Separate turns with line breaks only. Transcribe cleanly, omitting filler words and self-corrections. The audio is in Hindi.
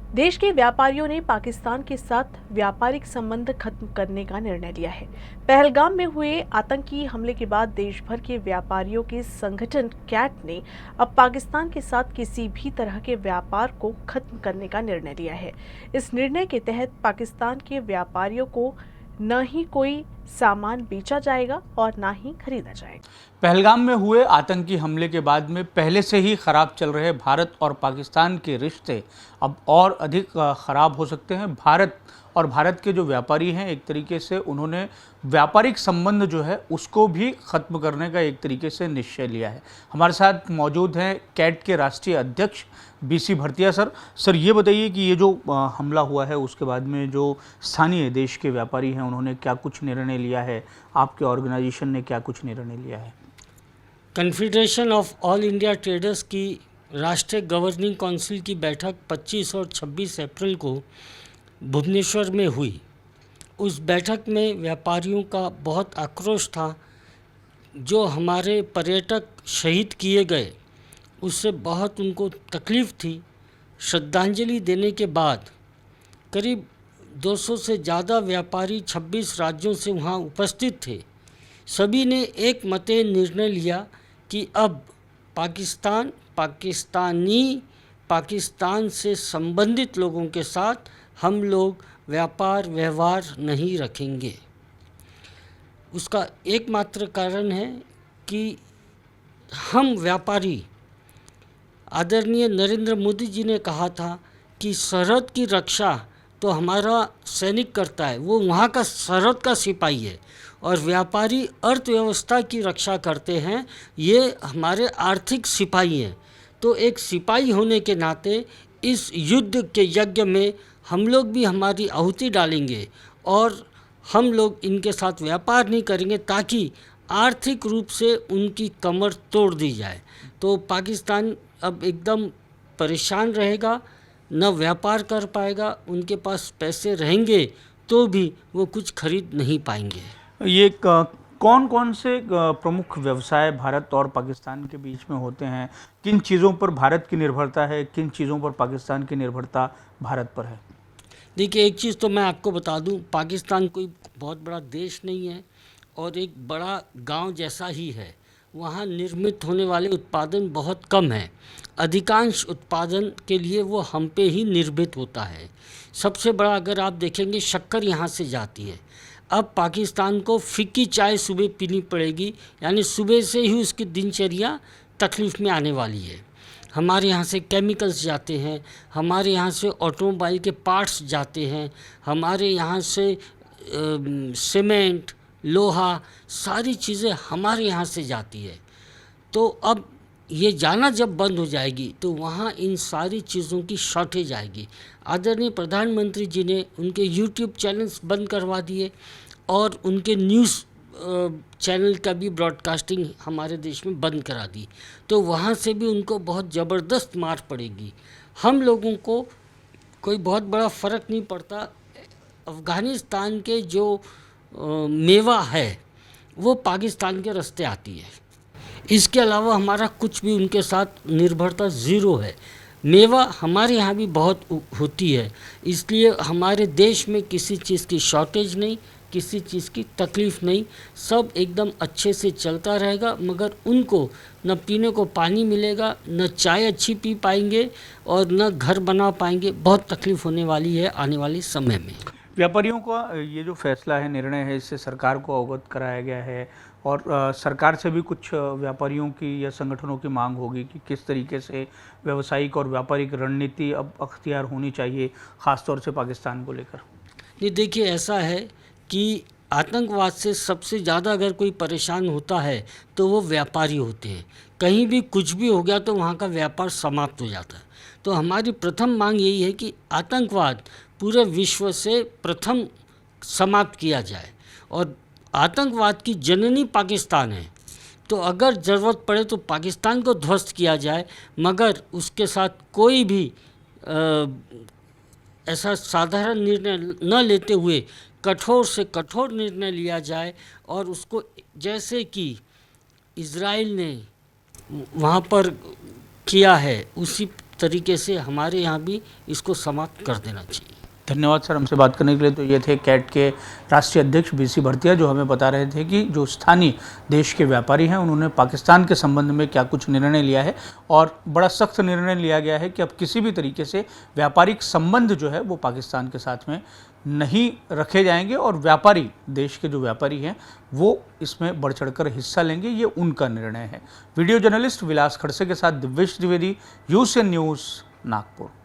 देश के व्यापारियों ने पाकिस्तान के साथ व्यापारिक संबंध खत्म करने का निर्णय लिया है। पहलगाम में हुए आतंकी हमले के बाद देश भर के व्यापारियों के संगठन कैट ने अब पाकिस्तान के साथ किसी भी तरह के व्यापार को खत्म करने का निर्णय लिया है। इस निर्णय के तहत पाकिस्तान के व्यापारियों को न ही कोई सामान बेचा जाएगा और ना ही खरीदा जाएगा।
पहलगाम में हुए आतंकी हमले के बाद में पहले से ही खराब चल रहे भारत और पाकिस्तान के रिश्ते अब और अधिक खराब हो सकते हैं। भारत के जो व्यापारी हैं, एक तरीके से उन्होंने व्यापारिक संबंध जो है उसको भी ख़त्म करने का एक तरीके से निश्चय लिया है। हमारे साथ मौजूद हैं कैट के राष्ट्रीय अध्यक्ष बीसी भरतिया सर ये बताइए कि ये जो हमला हुआ है उसके बाद में जो स्थानीय देश के व्यापारी हैं उन्होंने क्या कुछ निर्णय लिया है, आपके ऑर्गेनाइजेशन ने क्या कुछ निर्णय लिया है?
Confederation of all India traders की राष्ट्रीय गवर्निंग काउंसिल की बैठक 25 और 26 अप्रैल को भुवनेश्वर में हुई। उस बैठक में व्यापारियों का बहुत आक्रोश था। जो हमारे पर्यटक शहीद किए गए उससे बहुत उनको तकलीफ़ थी। श्रद्धांजलि देने के बाद करीब 200 से ज़्यादा व्यापारी 26 राज्यों से वहाँ उपस्थित थे। सभी ने एक मते निर्णय लिया कि अब पाकिस्तान से संबंधित लोगों के साथ हम लोग व्यापार व्यवहार नहीं रखेंगे। उसका एकमात्र कारण है कि हम व्यापारी, आदरणीय नरेंद्र मोदी जी ने कहा था कि सरहद की रक्षा तो हमारा सैनिक करता है, वो वहाँ का सरहद का सिपाही है, और व्यापारी अर्थव्यवस्था की रक्षा करते हैं, ये हमारे आर्थिक सिपाही हैं। तो एक सिपाही होने के नाते इस युद्ध के यज्ञ में हम लोग भी हमारी आहुति डालेंगे और हम लोग इनके साथ व्यापार नहीं करेंगे ताकि आर्थिक रूप से उनकी कमर तोड़ दी जाए। तो पाकिस्तान अब एकदम परेशान रहेगा, न व्यापार कर पाएगा, उनके पास पैसे रहेंगे तो भी वो कुछ खरीद नहीं पाएंगे।
ये कौन कौन से प्रमुख व्यवसाय भारत और पाकिस्तान के बीच में होते हैं? किन चीज़ों पर भारत की निर्भरता है, किन चीज़ों पर पाकिस्तान की निर्भरता भारत पर है?
देखिए, एक चीज़ तो मैं आपको बता दूं, पाकिस्तान कोई बहुत बड़ा देश नहीं है और एक बड़ा गांव जैसा ही है। वहाँ निर्मित होने वाले उत्पादन बहुत कम है। अधिकांश उत्पादन के लिए वो हम पे ही निर्भर होता है। सबसे बड़ा अगर आप देखेंगे, शक्कर यहाँ से जाती है। अब पाकिस्तान को फीकी चाय सुबह पीनी पड़ेगी, यानी सुबह से ही उसकी दिनचर्या तकलीफ़ में आने वाली है। हमारे यहाँ से केमिकल्स जाते हैं, हमारे यहाँ से ऑटोमोबाइल के पार्ट्स जाते हैं, हमारे यहाँ से सीमेंट, लोहा, सारी चीज़ें हमारे यहाँ से जाती है। तो अब ये जाना जब बंद हो जाएगी तो वहाँ इन सारी चीज़ों की शॉर्टेज आएगी। आदरणीय प्रधानमंत्री जी ने उनके यूट्यूब चैनल्स बंद करवा दिए और उनके न्यूज़ चैनल का भी ब्रॉडकास्टिंग हमारे देश में बंद करा दी। तो वहाँ से भी उनको बहुत ज़बरदस्त मार पड़ेगी। हम लोगों को कोई बहुत बड़ा फ़र्क नहीं पड़ता। अफ़गानिस्तान के जो मेवा है वो पाकिस्तान के रास्ते आती है। इसके अलावा हमारा कुछ भी उनके साथ निर्भरता ज़ीरो है। मेवा हमारे यहाँ भी बहुत होती है, इसलिए हमारे देश में किसी चीज़ की शॉर्टेज नहीं, किसी चीज़ की तकलीफ़ नहीं, सब एकदम अच्छे से चलता रहेगा। मगर उनको न पीने को पानी मिलेगा, न चाय अच्छी पी पाएंगे और न घर बना पाएंगे। बहुत तकलीफ़ होने वाली है आने वाले समय में।
व्यापारियों का ये जो फैसला है, निर्णय है, इससे सरकार को अवगत कराया गया है और सरकार से भी कुछ व्यापारियों की या संगठनों की मांग होगी कि किस तरीके से व्यावसायिक और व्यापारिक रणनीति अब अख्तियार होनी चाहिए, ख़ासतौर से पाकिस्तान को लेकर।
नहीं, देखिए, ऐसा है कि आतंकवाद से सबसे ज़्यादा अगर कोई परेशान होता है तो वो व्यापारी होते हैं। कहीं भी कुछ भी हो गया तो वहाँ का व्यापार समाप्त हो जाता है। तो हमारी प्रथम मांग यही है कि आतंकवाद पूरे विश्व से प्रथम समाप्त किया जाए और आतंकवाद की जननी पाकिस्तान है। तो अगर ज़रूरत पड़े तो पाकिस्तान को ध्वस्त किया जाए, मगर उसके साथ कोई भी ऐसा साधारण निर्णय न लेते हुए कठोर से कठोर निर्णय लिया जाए और उसको, जैसे कि इज़राइल ने वहाँ पर किया है, उसी तरीके से हमारे यहाँ भी इसको समाप्त कर देना चाहिए।
धन्यवाद सर हमसे बात करने के लिए। तो ये थे कैट के राष्ट्रीय अध्यक्ष बीसी भरतिया, जो हमें बता रहे थे कि जो स्थानीय देश के व्यापारी हैं उन्होंने पाकिस्तान के संबंध में क्या कुछ निर्णय लिया है, और बड़ा सख्त निर्णय लिया गया है कि अब किसी भी तरीके से व्यापारिक संबंध जो है वो पाकिस्तान के साथ में नहीं रखे जाएंगे, और व्यापारी, देश के जो व्यापारी हैं वो इसमें बढ़ चढ़कर हिस्सा लेंगे, ये उनका निर्णय है। वीडियो जर्नलिस्ट विलास खड़से के साथ दिव्येश द्विवेदी, यूएसएन न्यूज़, नागपुर।